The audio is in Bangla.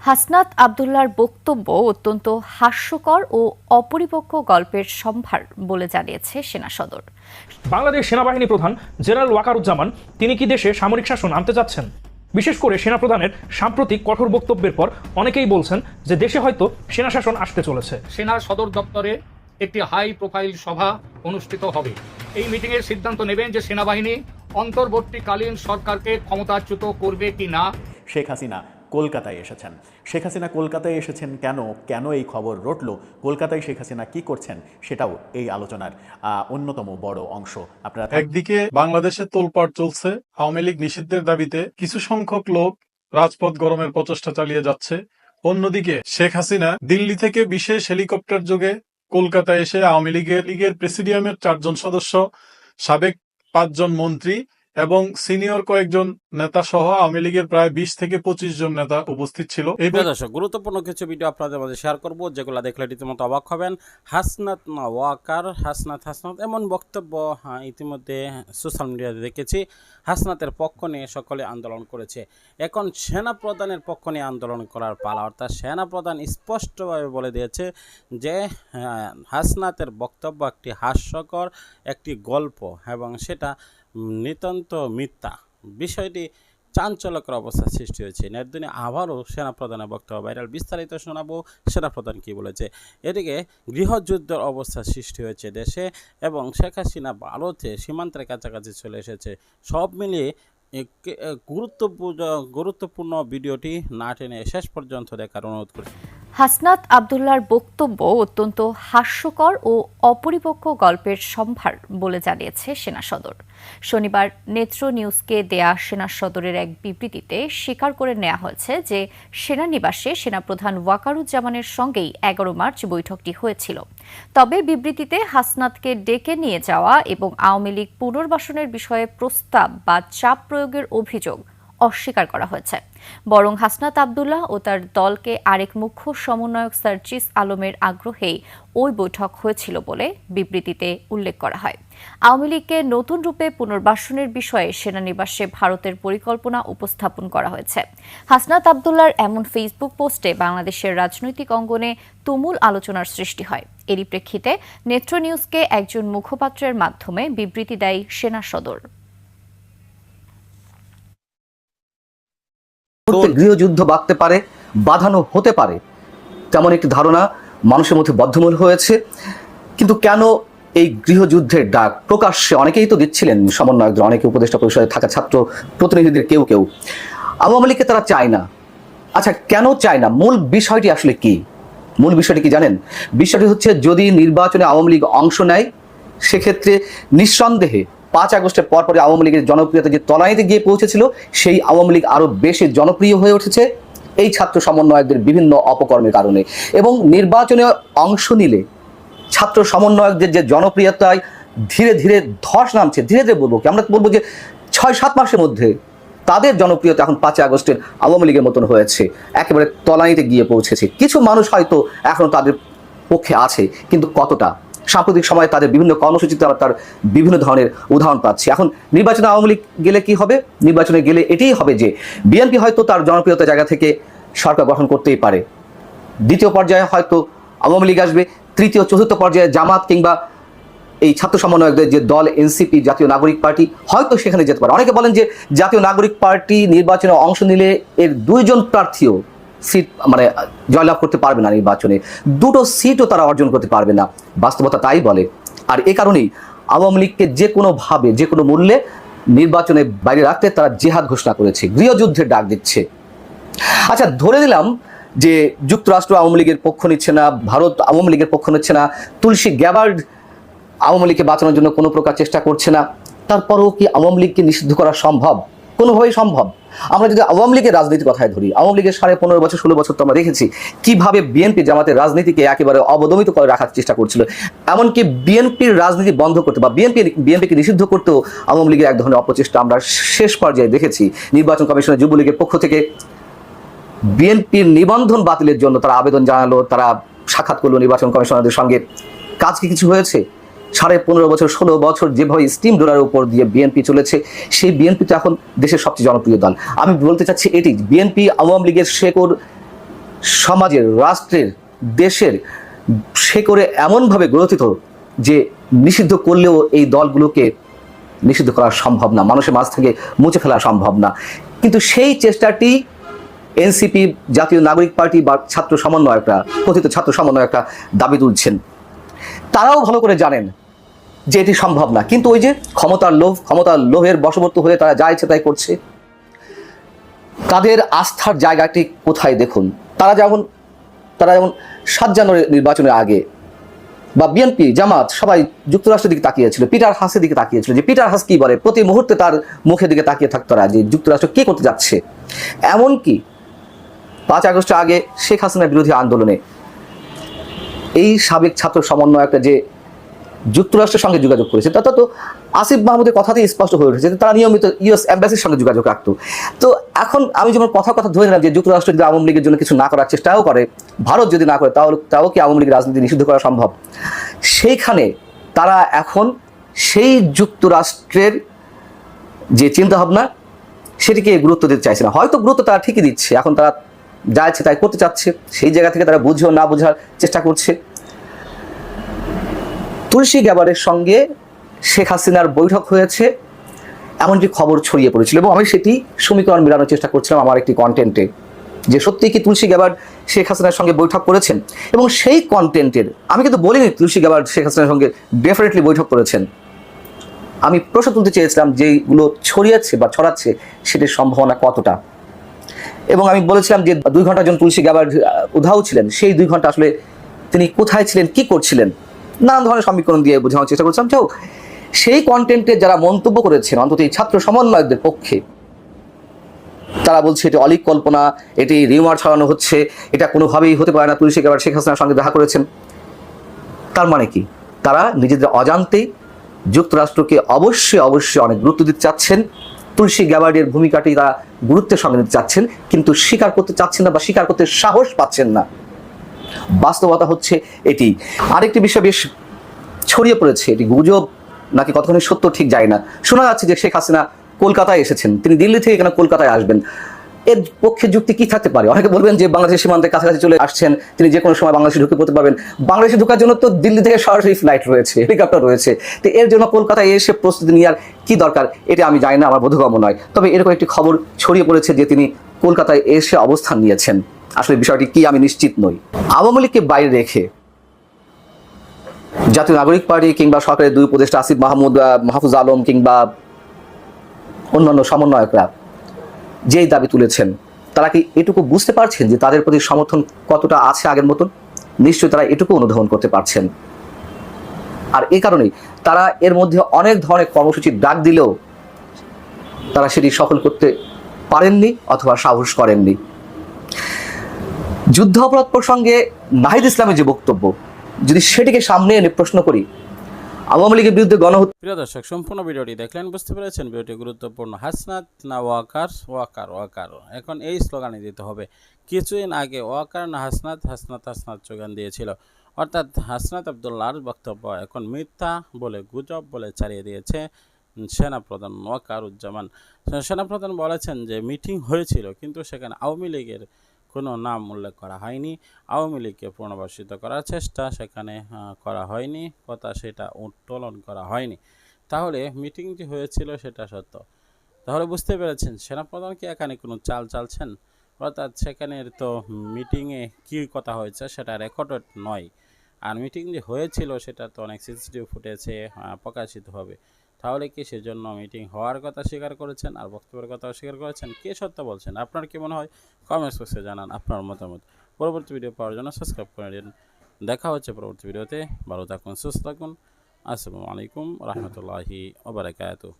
হাসনাত আব্দুল্লাহর বক্তব্য অত্যন্ত হাস্যকর ও অপরিপক্ক গল্পের সম্ভার বলে জানিয়েছে সেনা সদর। বাংলাদেশ সেনাবাহিনী প্রধান জেনারেল ওয়াকারুজ্জামান তিনি কি দেশে সামরিক শাসন আনতে যাচ্ছেন? বিশেষ করে সেনাপ্রধানের সাম্প্রতিক কঠোর বক্তব্যের পর অনেকেই বলছেন যে দেশে হয়তো সেনা শাসন আসতে চলেছে। সেনা সদর দপ্তরে একটি হাই প্রোফাইল সভা অনুষ্ঠিত হবে। এই মিটিংয়ের সিদ্ধান্ত নেবেন যে সেনাবাহিনী অন্তর্বর্তীকালীন সরকারকে ক্ষমতাচ্যুত করবে কি না। শেখ হাসিনা কলকাতায় এসেছেন। শেখ হাসিনা কলকাতায় এসেছেন কেন এই খবর রটল, কলকাতায় শেখ হাসিনা কি করছেন, সেটাও এই আলোচনার অন্যতম বড় অংশ। আপনারা একদিকে বাংলাদেশে তোলপাড় চলছে আওয়ামী লীগ নিষিদ্ধের দাবিতে, কিছু সংখ্যক লোক রাজপথ গরমের প্রচেষ্টা চালিয়ে যাচ্ছে। অন্যদিকে শেখ হাসিনা দিল্লি থেকে বিশেষ হেলিকপ্টার যোগে কলকাতায় এসে আওয়ামী লীগের প্রেসিডিয়ামের 4 জন সদস্য, সাবেক 5 জন মন্ত্রী এবং সিনিয়র কয়েকজন নেতা সহ আওয়ামী লীগের প্রায় 20 থেকে 25 জন নেতা উপস্থিত ছিল। এই দর্শক, গুরুত্বপূর্ণ কিছু ভিডিও আপনাদের মাঝে শেয়ার করব, যেগুলো দেখলে রীতিমতো অবাক হবেন। হাসনাত এমন বক্তব্য ইতিমধ্যে সোশ্যাল মিডিয়াতে দেখেছি। হাসনাতের পক্ষ নিয়ে সকলে আন্দোলন করেছে, এখন সেনা প্রধানের পক্ষ নিয়ে আন্দোলন করার পালা। অর্থাৎ সেনা প্রধান স্পষ্টভাবে বলে দিয়েছে যে হাসনাতের বক্তব্য একটি হাস্যকর একটি গল্প এবং সেটা নিতান্ত মিথ্যা। বিষয়টি চাঞ্চল্যকর অবস্থা সৃষ্টি হয়েছে। নেটদিনে আবারও সেনাপ্রধানের বক্তব্য ভাইরাল, বিস্তারিত শোনাবো সেনাপ্রধান কি বলেছে। এদিকে গৃহযুদ্ধের অবস্থা সৃষ্টি হয়েছে দেশে এবং শেখ হাসিনা ভারতে সীমান্তের কাছাকাছি চলে এসেছে। সব মিলিয়ে গুরুত্বপূর্ণ ভিডিওটি না টেনে শেষ পর্যন্ত দেখার অনুরোধ করি। হাসনাত আব্দুল্লাহর বক্তব্য অত্যন্ত হাস্যকর ও অপরিপক্ক গল্পের সম্ভার বলে জানিয়েছে সেনা সদর। শনিবার নেত্র নিউজকে দেয়া সেনা সদরের এক বিবৃতিতে স্বীকার করে নেওয়া হয়েছে যে সেনানিবাসে সেনাপ্রধান ওয়াকারুজ্জামানের সঙ্গেই 11 মার্চ বৈঠকটি হয়েছিল। তবে বিবৃতিতে হাসনাতকে ডেকে নিয়ে যাওয়া এবং আওয়ামী লীগ পুনর্বাসনের বিষয়ে প্রস্তাব বা চাপ প্রয়োগের অভিযোগ অস্বীকার করা হয়েছে। বরং হাসনাত আব্দুল্লাহ ও তার দলকে আরেক মুখ্য সমন্বয়ক সার্জিস আলমের আগ্রহেই ওই বৈঠক হয়েছিল বলে বিবৃতিতে উল্লেখ করা হয়। আওয়ামী লীগকে নতুন রূপে পুনর্বাসনের বিষয়ে সেনানিবাসে ভারতের পরিকল্পনা উপস্থাপন করা হয়েছে। হাসনাত আব্দুল্লাহর এমন ফেসবুক পোস্টে বাংলাদেশের রাজনৈতিক অঙ্গনে তুমুল আলোচনার সৃষ্টি হয়। এরই প্রেক্ষিতে নেত্র নিউজকে একজন মুখপাত্রের মাধ্যমে বিবৃতি দেয় সেনা সদর। গৃহযুদ্ধ বাঁধতে পারে, বাঁধানো হতে পারে, তেমন একটি ধারণা মানুষের মধ্যে বদ্ধমূল হয়েছে। কিন্তু কেন এই গৃহযুদ্ধের ডাক প্রকাশ্যে অনেকেই তো দিচ্ছিলেন, সমন্বয়কদের, অনেকে উপদেষ্টা পরিষদে থাকা ছাত্র প্রতিনিধিদের কেউ আওয়ামী লীগকে তারা চায় না। আচ্ছা, কেন চায় না? মূল বিষয়টি আসলে কি? মূল বিষয়টি কি জানেন? বিষয়টি হচ্ছে, যদি নির্বাচনে আওয়ামী লীগ অংশ নেয় সেক্ষেত্রে নিঃসন্দেহে 5 আগস্টের পরপরই আওয়ামী লীগের জনপ্রিয়তা যে তলানিতে গিয়ে পৌঁছেছিল, সেই আওয়ামী লীগ আরো বেশি জনপ্রিয় হয়ে উঠেছে এই ছাত্র সমন্বয়কদের বিভিন্ন অপকর্মের কারণে। এবং নির্বাচনে অংশ নিলে ছাত্র সমন্বয়কদের যে জনপ্রিয়তায় ধীরে ধীরে ধস নামছে, ধীরে ধীরে বলবো কি, আমরা বলবো যে 6-7 মাসের মধ্যে তাদের জনপ্রিয়তা এখন 5 আগস্টের আওয়ামী লীগের মতন হয়েছে, একেবারে তলানিতে গিয়ে পৌঁছেছে। কিছু মানুষ হয়তো এখনো তাদের পক্ষে আছে, কিন্তু কতটা? সাম্প্রতিক সময়ে তাদের বিভিন্ন কর্মসূচিতে তার বিভিন্ন ধরনের উদাহরণ পাচ্ছি। এখন নির্বাচনে আওয়ামী লীগ গেলে কি হবে? নির্বাচনে গেলে এটাই হবে যে বিএনপি হয়তো তার জনপ্রিয়তা জায়গা থেকে সরকার গঠন করতেই পারে, দ্বিতীয় পর্যায়ে হয়তো আওয়ামী লীগ আসবে, তৃতীয় চতুর্থ পর্যায়ে জামাত কিংবা এই ছাত্র সমন্বয়কদের যে দল এনসিপি, জাতীয় নাগরিক পার্টি, হয়তো সেখানে যেতে পারে। অনেকে বলেন যে জাতীয় নাগরিক পার্টি নির্বাচনে অংশ নিলে এর 2 জন প্রার্থীও সিট জয়লাভ করতে পারবে না, নির্বাচনে 2টো সিটও তারা অর্জন করতে পারবে না। বাস্তবতা তাই বলে। আর এ কারণেই আওয়ামী লীগকে যে কোনোভাবে, যে কোনো মূল্যে নির্বাচনে বাইরে রাখতে তারা জিহাদ ঘোষণা করেছে, গৃহযুদ্ধের ডাক দিচ্ছে। আচ্ছা, ধরে নিলাম যে যুক্তরাষ্ট্র আওয়ামী লীগের পক্ষ নিচ্ছে না, ভারত আওয়ামী লীগের পক্ষ নিচ্ছে না, তুলসী গ্যাবার্ড আওয়ামী লীগকে বাঁচানোর জন্য কোনো প্রকার চেষ্টা করছে না, তারপরেও কি আওয়ামী লীগকে নিষিদ্ধ করা সম্ভব? কোনোভাবেই সম্ভব। আমরা যদি আওয়ামী লীগের রাজনীতির কথায় ধরি, আওয়ামী লীগের 15.5 বছর 16 বছর তো আমরা দেখেছি কিভাবে বিএনপি জামাতের রাজনীতিকে একেবারে অবদমিত করে রাখার চেষ্টা করছিল। এমনকি বিএনপির রাজনীতি বন্ধ করতে বা বিএনপিকে নিষিদ্ধ করতেও আওয়ামী লীগের এক ধরনের অপচেষ্টা আমরা শেষ পর্যায়ে দেখেছি। নির্বাচন কমিশনের যুবলীগের পক্ষ থেকে বিএনপির নিবন্ধন বাতিলের জন্য তারা আবেদন জানালো, তারা সাক্ষাৎ করলো নির্বাচন কমিশনারদের সঙ্গে। কাজ কি কিছু হয়েছে? 15.5 বছর 16 বছর যেভাবে স্টিম ডোলারের উপর দিয়ে বিএনপি চলেছে, সেই বিএনপি তো এখন দেশের সবচেয়ে জনপ্রিয় দল। আমি বলতে চাচ্ছি এটি, বিএনপি আওয়ামী লীগের শেকড় সমাজের, রাষ্ট্রের, দেশের শেকড়ে এমনভাবে গ্রথিত যে নিষিদ্ধ করলেও এই দলগুলোকে নিষিদ্ধ করা সম্ভব না, মানুষের মাঝ থেকে মুছে ফেলা সম্ভব না। কিন্তু সেই চেষ্টাটি এনসিপি, জাতীয় নাগরিক পার্টি বা ছাত্র সমন্বয়করা, কথিত ছাত্র সমন্বয়করা দাবি তুলছেন। তারাও ভালো করে জানেন যে এটি সম্ভব না, কিন্তু ওই যে ক্ষমতার লোভের বশবর্তী হয়ে তারা যা ইচ্ছে তাই করছে। তাদের আস্থার জায়গাটি কোথায় দেখুন। তারা যেমন 7 জানুয়ারি নির্বাচনের আগে বা বিএনপি, জামাত সবাই যুক্তরাষ্ট্রের দিকে তাকিয়েছিল, পিটার হাসের দিকে তাকিয়েছিল, যে পিটার হাস কি বলে, প্রতি মুহূর্তে তার মুখের দিকে তাকিয়ে থাকতো তারা যে যুক্তরাষ্ট্র কি করতে যাচ্ছে। এমনকি 5 আগস্টের আগে শেখ হাসিনার বিরোধী আন্দোলনে এই সাবেক ছাত্র সমন্বয়করা যে যুক্তরাষ্ট্রের সঙ্গে যোগাযোগ করেছে, তা তো আসিফ মাহমুদের কথাতেই স্পষ্ট হয়ে উঠেছে যে তারা নিয়মিত ইউএস এম্বাসির সঙ্গে যোগাযোগ রাখতো। তো এখন আমি যেমন কথা ধরে নিলাম যে যুক্তরাষ্ট্র যদি আওয়ামী লীগের জন্য কিছু না করার চেষ্টাও করে, ভারত যদি না করে, তাও কি আওয়ামী লীগের রাজনীতি নিষিদ্ধ করা সম্ভব? সেইখানে তারা এখন সেই যুক্তরাষ্ট্রের যে চিন্তাভাবনা সেটিকে গুরুত্ব দিতে চাইছে না। হয়তো গুরুত্ব তারা ঠিকই দিচ্ছে, এখন তারা যা ইচ্ছে তাই করতে চাচ্ছে, সেই জায়গা থেকে তারা বুঝেও না বোঝার চেষ্টা করছে। তুলসী গ্যাবারের সঙ্গে শেখ হাসিনার বৈঠক হয়েছে এমনটি খবর ছড়িয়ে পড়েছিল, এবং আমি সেটি সমীকরণ মেলানোর চেষ্টা করছিলাম আমার একটি কন্টেন্টে, যে সত্যি কি তুলসী গ্যাবার শেখ হাসিনার সঙ্গে বৈঠক করেছেন। এবং সেই কন্টেন্টের আমি কিন্তু বলিনি তুলসী গ্যাবার শেখ হাসিনার সঙ্গে ডেফিনেটলি বৈঠক করেছেন। আমি প্রশ্ন তুলতে চেয়েছিলাম যেগুলো ছড়াচ্ছে সেটির সম্ভাবনা কতটা। এবং আমি বলেছিলাম যে 2 ঘন্টার জন্য তুলসী গ্যাবার উধাও ছিলেন, সেই 2 ঘন্টা আসলে তিনি কোথায় ছিলেন, কি করছিলেন, নানান ধরনের সমীকরণ দিয়ে বোঝানোর চেষ্টা করছিলাম। যাও, সেই কন্টেন্টে যারা মন্তব্য করেছেন অন্তত এই ছাত্র সমন্বয়কদের পক্ষে, তারা বলছে এটি অলীক কল্পনা, এটি রিউমার ছড়ানো হচ্ছে, এটা কোনোভাবেই হতে পারে না, তুলসী গ্যাবার শেখ হাসিনার সঙ্গে দেখা করেছেন। তার মানে কি? তারা নিজেদের অজান্তেই যুক্তরাষ্ট্রকে অবশ্যই অনেক গুরুত্ব দিতে চাচ্ছেন, তুলসী গ্যাবার্ডের ভূমিকাটি তারা গুরুত্বের সঙ্গে নিতে চাচ্ছেন, কিন্তু স্বীকার করতে চাচ্ছেন না বা স্বীকার করতে সাহস পাচ্ছেন না। বাস্তবতা হচ্ছে এটি। আরেকটি বিষয় বেশ ছড়িয়ে পড়েছে, এটি গুজব নাকি কতখানি সত্য ঠিক যায় না। শোনা যাচ্ছে যে শেখ হাসিনা কলকাতায় এসেছেন, তিনি দিল্লি থেকে কেন কলকাতায় আসবেন, এর পক্ষে যুক্তি কি থাকতে পারে? অনেকে বলবেন যে বাংলাদেশ সীমান্তের কাছাকাছি চলে আসছেন, তিনি যে কোনো সময় বাংলাদেশে ঢুকে পড়তে পারবেন। বাংলাদেশে ঢোকার জন্য তো দিল্লি থেকে সরাসরি ফ্লাইট রয়েছে, হেলিকপ্টার রয়েছে, তো এর জন্য কলকাতায় এসে প্রস্তুতি নেওয়ার কি দরকার, এটা আমি জানি না, আমার বোধগম্য নয়। তবে এরকম একটি খবর ছড়িয়ে পড়েছে যে তিনি কলকাতায় এসে অবস্থান নিয়েছেন। আসলে বিষয়টি কি আমি নিশ্চিত নই। আওয়ামী লীগকে বাইরে রেখে জাতীয় নাগরিক পার্টি কিংবা সরকারের 2 উপদেষ্টা আসিফ মাহমুদ, মাহফুজ আলম কিংবা অন্যান্য সমন্বয়করা যেই দাবি তুলেছেন, তারা কি এটুকু বুঝতে পারছেন যে তাদের প্রতি সমর্থন কতটা আছে আগের মতন? নিশ্চয়ই তারা এটুকু অনুধাবন করতে পারছেন। আর এই কারণেই তারা এর মধ্যে অনেক ধরনের কর্মসূচির ডাক দিলেও তারা সেটি সফল করতে পারেননি অথবা সাহস করেননি। যুদ্ধ অপরাধ প্রসঙ্গে নাহিদ ইসলামের যে বক্তব্য, যদি সেটিকে সামনে এনে প্রশ্ন করি, আওয়ামী লীগের বিরুদ্ধে গণহত্যা। প্রিয় দর্শক, সম্পূর্ণ ভিডিওটি দেখলেন, বুঝতে পেরেছেন ভিডিওটি গুরুত্বপূর্ণ। হাসনাত না ওয়াকার, ওয়াকার ওয়াকার, এখন এই স্লোগানে দিতে হবে। কিছুদিন আগে ওয়াকার না হাসনাত, হাসনাত হাসনাত স্লোগান দিয়েছিল, অর্থাৎ হাসনাত আবদুল্লাহর বক্তব্য এখন মিথ্যা বলে, গুজব বলে চালিয়ে দিয়েছে সেনাপ্রধান ওয়াকারুজ্জামান। সেনাপ্রধান বলেছেন যে মিটিং হয়েছিল, কিন্তু সেখানে আওয়ামী লীগের কোনো নাম উল্লেখ করা হয়নি, আওয়ামী লীগকে পুনর্বাসিত করার চেষ্টা সেখানে করা হয়নি, কথা সেটা উত্তোলন করা হয়নি। তাহলে মিটিংটি হয়েছিল সেটা সত্য। তাহলে বুঝতে পেরেছেন সেনাপ্রধান কি এখানে কোনো চাল চালছেন, অর্থাৎ সেখানের তো মিটিংয়ে কী কথা হয়েছে সেটা রেকর্ডেড নয়, আর মিটিং যে হয়েছিল সেটা তো অনেক সিসিটিভি ফুটেজে প্রকাশিত হবে। তাহলে কি সেজন্য মিটিং হওয়ার কথা স্বীকার করেছেন আর বক্তব্যের কথা অস্বীকার করেছেন? কে সত্য বলছেন? আপনার কি মনে হয়? কমেন্টস বক্সে জানান আপনার মতামত। পরবর্তী ভিডিও পাওয়ার জন্য সাবস্ক্রাইব করে দিন। দেখা হচ্ছে পরবর্তী ভিডিওতে। ভালো থাকুন, সুস্থ থাকুন। আসসালামু আলাইকুম রহমতুল্লাহি ওয়া বারাকাতুহু।